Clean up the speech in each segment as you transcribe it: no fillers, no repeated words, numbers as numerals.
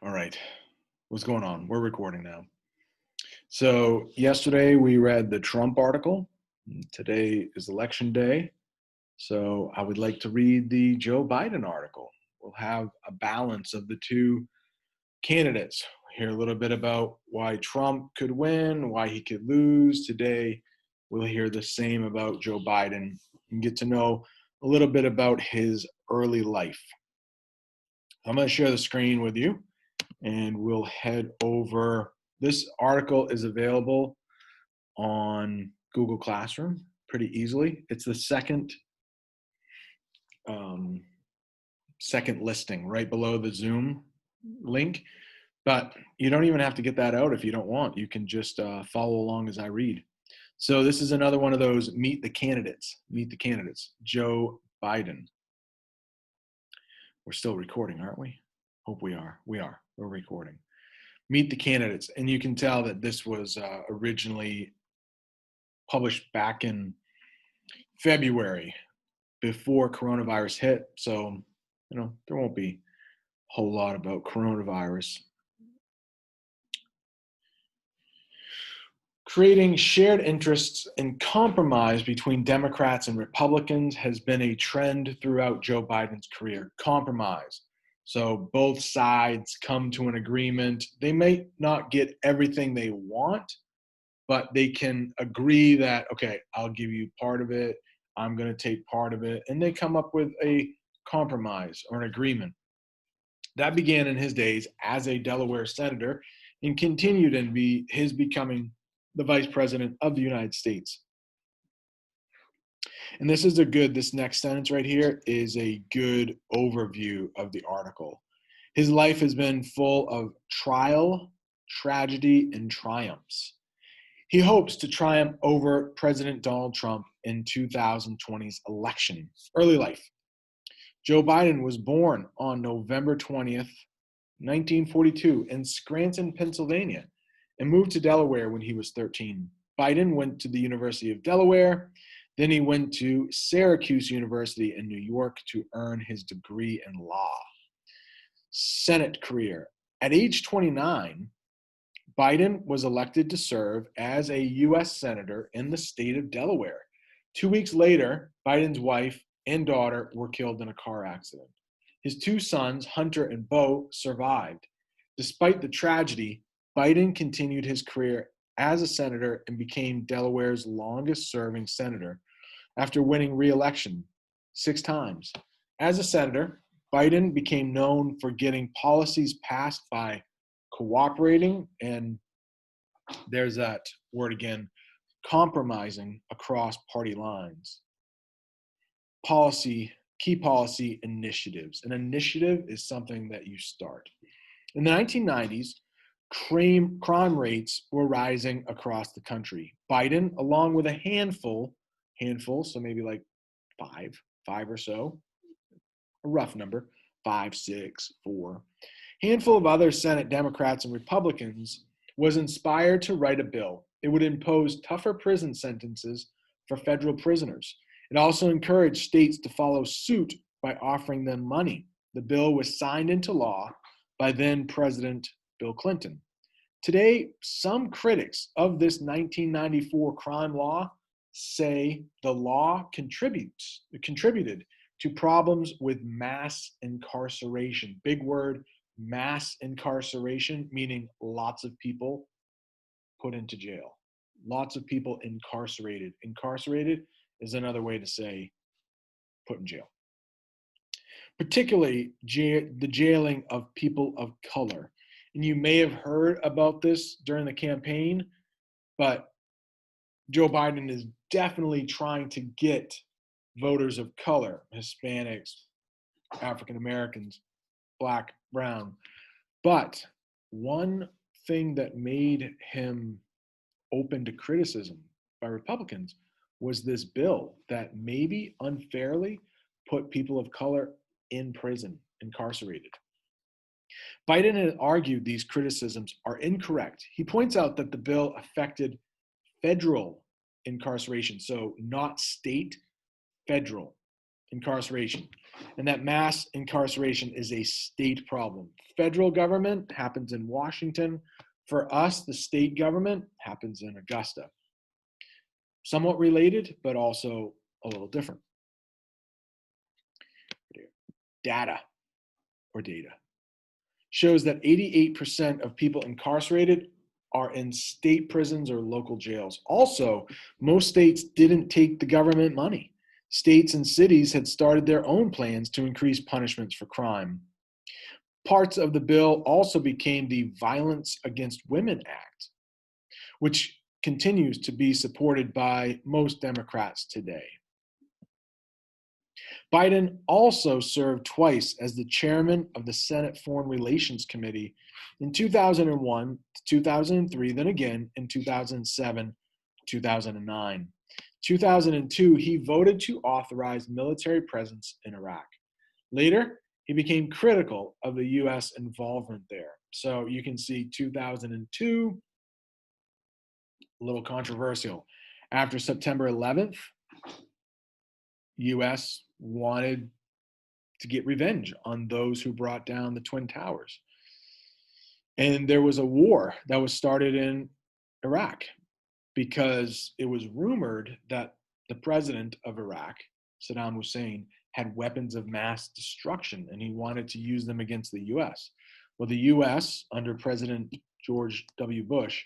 All right. What's going on? We're recording now. So, yesterday we read the Trump article. Today is election day. So, I would like to read the Joe Biden article. We'll have a balance of the two candidates. We'll hear a little bit about why Trump could win, why he could lose. Today, we'll hear the same about Joe Biden and get to know a little bit about his early life. I'm going to share the screen with you and we'll head over. This article is available on Google Classroom pretty easily. It's the um, second listing right below the Zoom link, but you don't even have to get that out if you don't want. You can just follow along as I read. So this is another one of those meet the candidates. Meet the candidates. Joe Biden. We're still recording, aren't we? Hope we are. We are. We're recording. Meet the candidates. And you can tell that this was originally published back in February before coronavirus hit. So, there won't be a whole lot about coronavirus. Creating shared interests and compromise between Democrats and Republicans has been a trend throughout Joe Biden's career. Compromise. So both sides come to an agreement. They may not get everything they want, but they can agree that, okay, I'll give you part of it, I'm going to take part of it, and they come up with a compromise or an agreement. That began in his days as a Delaware senator and continued in his becoming the vice president of the United States. And this next sentence right here is a good overview of the article. His life has been full of trial, tragedy, and triumphs. He hopes to triumph over President Donald Trump in 2020's election. Early life. Joe Biden was born on November 20th, 1942 in Scranton, Pennsylvania, and moved to Delaware when he was 13. Biden went to the University of Delaware. Then he went to Syracuse University in New York to earn his degree in law. Senate career. At age 29, Biden was elected to serve as a U.S. Senator in the state of Delaware. 2 weeks later, Biden's wife and daughter were killed in a car accident. His two sons, Hunter and Beau, survived. Despite the tragedy, Biden continued his career as a senator and became Delaware's longest-serving senator after winning re-election 6 times. As a senator, Biden became known for getting policies passed by cooperating, and there's that word again, compromising across party lines. Key policy initiatives. An initiative is something that you start. In the 1990s, crime rates were rising across the country. Biden, along with a handful, so maybe like five or so, a rough number, 5, 6, 4, handful of other Senate Democrats and Republicans, was inspired to write a bill. It would impose tougher prison sentences for federal prisoners. It also encouraged states to follow suit by offering them money. The bill was signed into law by then President Bill Clinton. Today, some critics of this 1994 crime law say the law contributed to problems with mass incarceration. Big word, mass incarceration, meaning lots of people put into jail. Lots of people incarcerated. Incarcerated is another way to say put in jail. Particularly the jailing of people of color. And you may have heard about this during the campaign, but Joe Biden is definitely trying to get voters of color, Hispanics, African Americans, Black, brown. But one thing that made him open to criticism by Republicans was this bill that maybe unfairly put people of color in prison, incarcerated. Biden has argued these criticisms are incorrect. He points out that the bill affected federal incarceration, so not state, federal. incarceration, and that mass incarceration is a state problem. Federal government happens in Washington. For us, the state government happens in Augusta. Somewhat related, but also a little different. Data shows that 88% of people incarcerated are in state prisons or local jails. Also, most states didn't take the government money. States and cities had started their own plans to increase punishments for crime. Parts of the bill also became the Violence Against Women Act, which continues to be supported by most Democrats today. Biden also served twice as the chairman of the Senate Foreign Relations Committee in 2001 to 2003, then again in 2007 2009. 2002, he voted to authorize military presence in Iraq. Later, he became critical of the U.S. involvement there. So you can see 2002, a little controversial. After September 11th, U.S. wanted to get revenge on those who brought down the Twin Towers. And there was a war that was started in Iraq because it was rumored that the president of Iraq, Saddam Hussein, had weapons of mass destruction and he wanted to use them against the US. Well, the US, under President George W. Bush,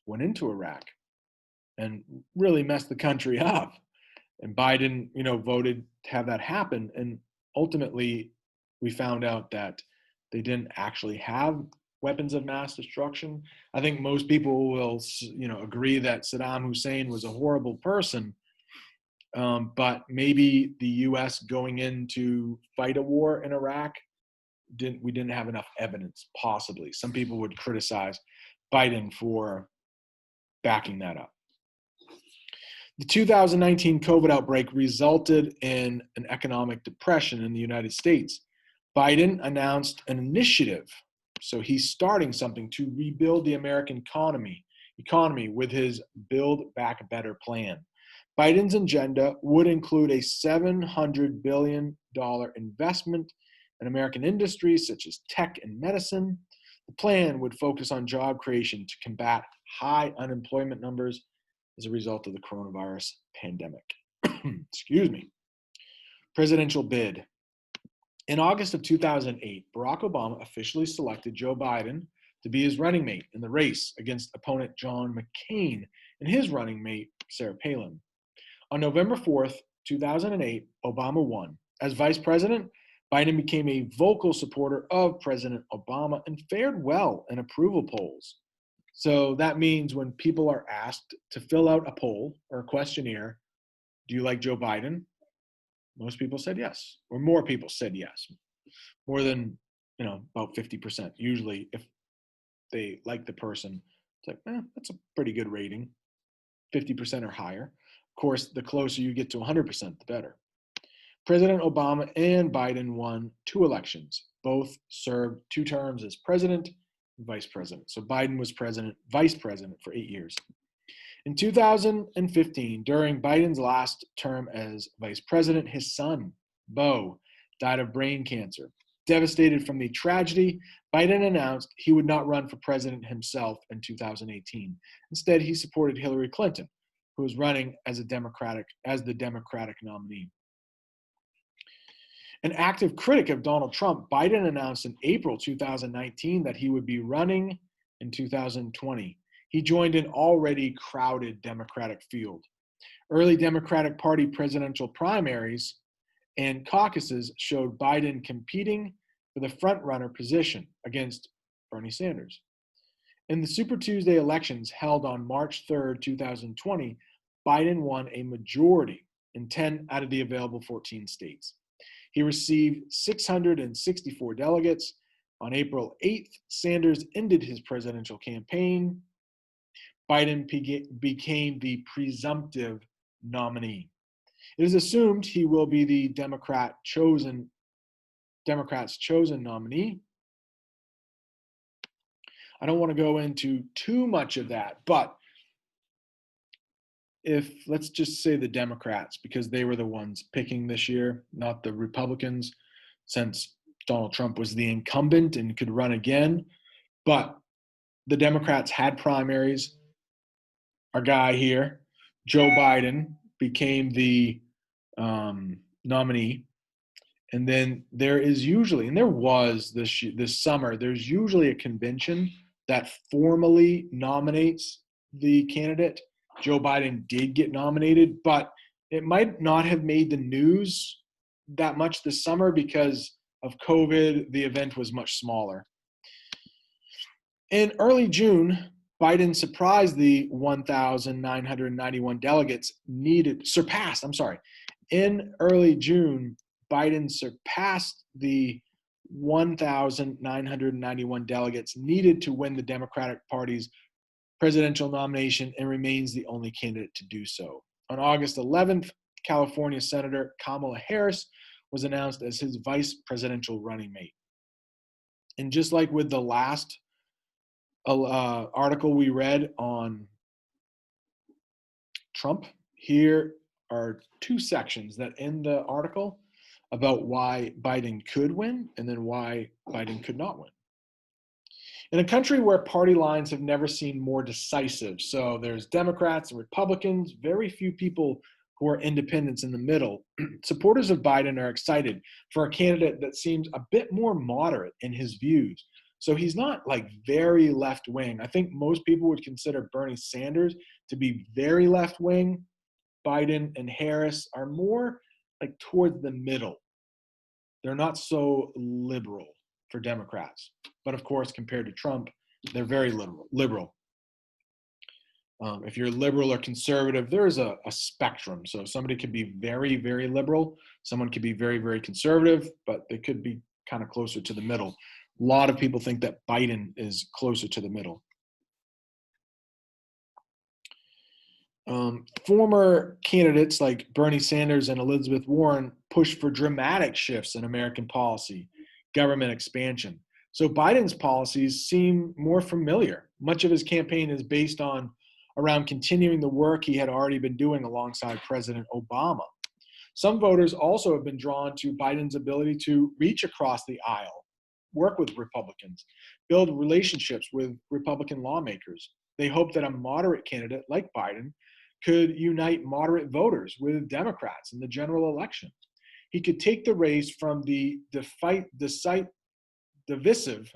went into Iraq and really messed the country up. And Biden, voted to have that happen. And ultimately, we found out that they didn't actually have weapons of mass destruction. I think most people will, agree that Saddam Hussein was a horrible person, but maybe the U.S. going in to fight a war in Iraq, we didn't have enough evidence, possibly. Some people would criticize Biden for backing that up. The 2019 COVID outbreak resulted in an economic depression in the United States. Biden announced an initiative, so he's starting something to rebuild the American economy with his Build Back Better plan. Biden's agenda would include a $700 billion investment in American industries such as tech and medicine. The plan would focus on job creation to combat high unemployment numbers as a result of the coronavirus pandemic. Excuse me. Presidential bid. In August of 2008, Barack Obama officially selected Joe Biden to be his running mate in the race against opponent John McCain and his running mate, Sarah Palin. On November 4th, 2008, Obama won. As vice president, Biden became a vocal supporter of President Obama and fared well in approval polls. So that means when people are asked to fill out a poll or a questionnaire, do you like Joe Biden? Most people said yes, or more people said yes. More than, about 50%. Usually if they like the person, it's like, that's a pretty good rating. 50% or higher. Of course, the closer you get to 100%, the better. President Obama and Biden won 2 elections. Both served 2 terms as president and vice president. So Biden was vice president for 8 years. In 2015, during Biden's last term as vice president, his son, Beau, died of brain cancer. Devastated from the tragedy, Biden announced he would not run for president himself in 2018. Instead, he supported Hillary Clinton, who was running as the Democratic nominee. An active critic of Donald Trump, Biden announced in April 2019 that he would be running in 2020. He joined an already crowded Democratic field. Early Democratic Party presidential primaries and caucuses showed Biden competing for the front-runner position against Bernie Sanders. In the Super Tuesday elections held on March 3rd, 2020, Biden won a majority in 10 out of the available 14 states. He received 664 delegates. On April 8th, Sanders ended his presidential campaign. Biden became the presumptive nominee. It is assumed he will be the Democrats' chosen nominee. I don't want to go into too much of that, but if, let's just say, the Democrats, because they were the ones picking this year, not the Republicans, since Donald Trump was the incumbent and could run again. But the Democrats had primaries. Our guy here, Joe Biden, became the nominee. And then there is usually, and there was this summer, there's usually a convention that formally nominates the candidate. Joe Biden did get nominated, but it might not have made the news that much this summer because of COVID. The event was much smaller. In early June, Biden surpassed the 1,991 delegates needed, surpassed, I'm sorry. In early June, Biden surpassed the 1,991 delegates needed to win the Democratic Party's presidential nomination and remains the only candidate to do so. On August 11th, California Senator Kamala Harris was announced as his vice presidential running mate. And just like with the last article we read on Trump, here are two sections that end the article about why Biden could win and then why Biden could not win. In a country where party lines have never seemed more decisive, so there's Democrats and Republicans, very few people who are independents in the middle, supporters of Biden are excited for a candidate that seems a bit more moderate in his views. So he's not like very left wing. I think most people would consider Bernie Sanders to be very left wing. Biden and Harris are more like towards the middle. They're not so liberal for Democrats. But of course, compared to Trump, they're very liberal. If you're liberal or conservative, there's a spectrum. So somebody could be very, very liberal. Someone could be very, very conservative, but they could be kind of closer to the middle. A lot of people think that Biden is closer to the middle. Former candidates like Bernie Sanders and Elizabeth Warren pushed for dramatic shifts in American policy, government expansion. So Biden's policies seem more familiar. Much of his campaign is based on around continuing the work he had already been doing alongside President Obama. Some voters also have been drawn to Biden's ability to reach across the aisle, work with Republicans, build relationships with Republican lawmakers. They hope that a moderate candidate like Biden could unite moderate voters with Democrats in the general election. He could take the race from the divisive,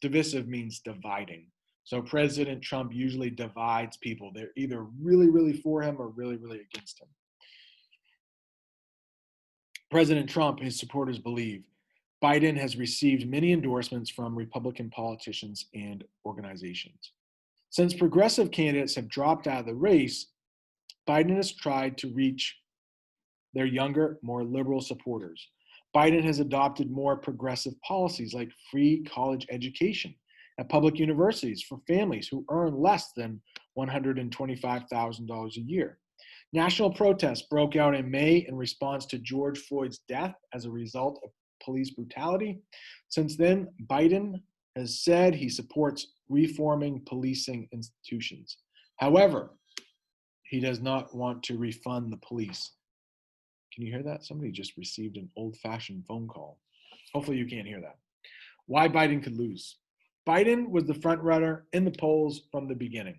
divisive means dividing. So President Trump usually divides people. They're either really, really for him or really, really against him. President Trump, his supporters believe, Biden has received many endorsements from Republican politicians and organizations. Since progressive candidates have dropped out of the race, Biden has tried to reach their younger, more liberal supporters. Biden has adopted more progressive policies like free college education at public universities for families who earn less than $125,000 a year. National protests broke out in May in response to George Floyd's death as a result of police brutality. Since then, Biden has said he supports reforming policing institutions. However, he does not want to refund the police. Can you hear that? Somebody just received an old-fashioned phone call. Hopefully you can't hear that. Why Biden could lose. Biden was the front runner in the polls from the beginning.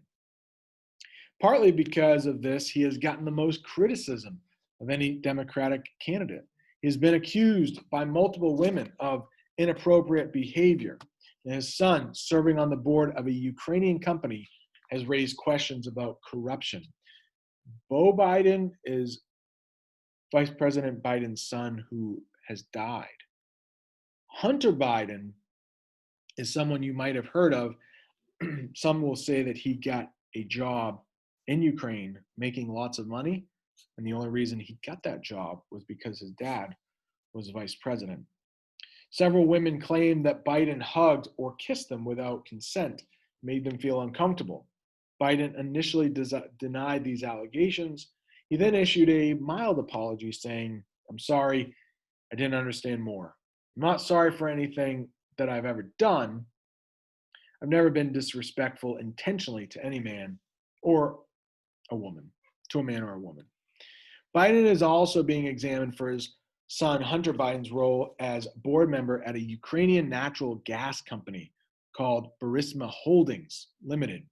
Partly because of this, he has gotten the most criticism of any Democratic candidate. He has been accused by multiple women of inappropriate behavior. And his son, serving on the board of a Ukrainian company, has raised questions about corruption. Beau Biden is Vice President Biden's son who has died. Hunter Biden is someone you might have heard of. Some will say that he got a job in Ukraine making lots of money, and the only reason he got that job was because his dad was vice president. Several women claim that Biden hugged or kissed them without consent, made them feel uncomfortable. Biden initially denied these allegations. He then issued a mild apology saying, "I'm sorry, I didn't understand more. I'm not sorry for anything that I've ever done. I've never been disrespectful intentionally to any man or a woman, to a man or a woman. Biden is also being examined for his son Hunter Biden's role as board member at a Ukrainian natural gas company called Burisma Holdings Limited.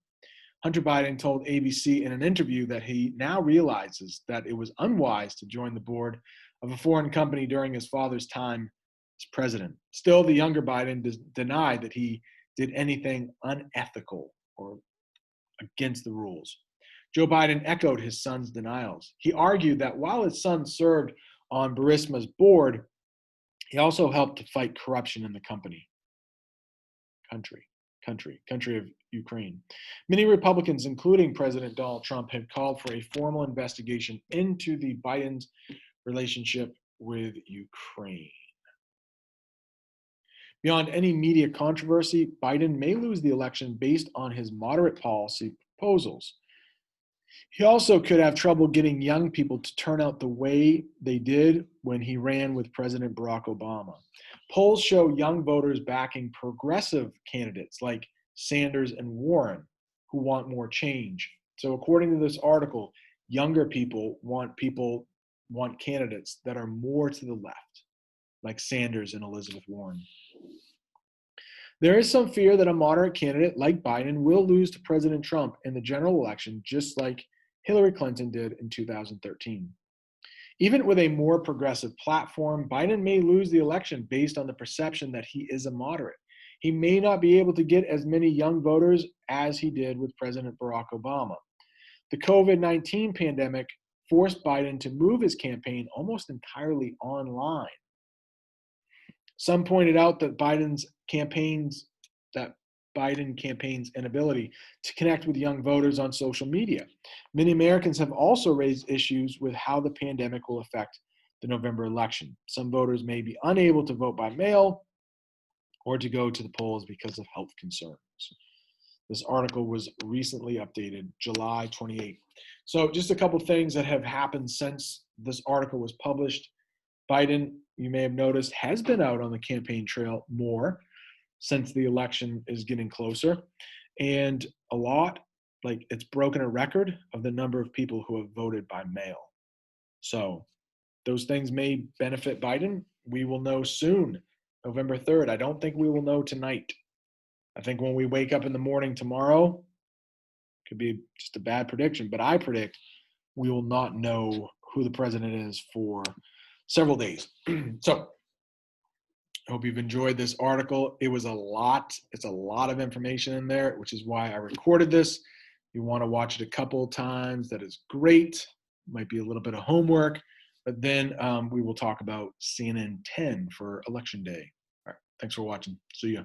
Hunter Biden told ABC in an interview that he now realizes that it was unwise to join the board of a foreign company during his father's time as president. Still, the younger Biden denied that he did anything unethical or against the rules. Joe Biden echoed his son's denials. He argued that while his son served on Burisma's board, he also helped to fight corruption in the country of Ukraine. Many Republicans, including President Donald Trump, have called for a formal investigation into the Biden's relationship with Ukraine. Beyond any media controversy, Biden may lose the election based on his moderate policy proposals. He also could have trouble getting young people to turn out the way they did when he ran with President Barack Obama. Polls show young voters backing progressive candidates like Sanders and Warren who want more change. So according to this article, younger people want candidates that are more to the left, like Sanders and Elizabeth Warren. There is some fear that a moderate candidate like Biden will lose to President Trump in the general election, just like Hillary Clinton did in 2013. Even with a more progressive platform, Biden may lose the election based on the perception that he is a moderate. He may not be able to get as many young voters as he did with President Barack Obama. The COVID-19 pandemic forced Biden to move his campaign almost entirely online. Some pointed out that Biden campaign's inability to connect with young voters on social media. Many Americans have also raised issues with how the pandemic will affect the November election. Some voters may be unable to vote by mail or to go to the polls because of health concerns. This article was recently updated July 28th. So just a couple things that have happened since this article was published. Biden, you may have noticed, has been out on the campaign trail more since the election is getting closer. And it's broken a record of the number of people who have voted by mail. So those things may benefit Biden. We will know soon, November 3rd. I don't think we will know tonight. I think when we wake up in the morning tomorrow, could be just a bad prediction, but I predict we will not know who the president is for several days. So I hope you've enjoyed this article. It's a lot of information in there, which is why I recorded this. You want to watch it a couple of times. That is great. Might be a little bit of homework, but then we will talk about CNN 10 for Election Day. All right. Thanks for watching. See ya.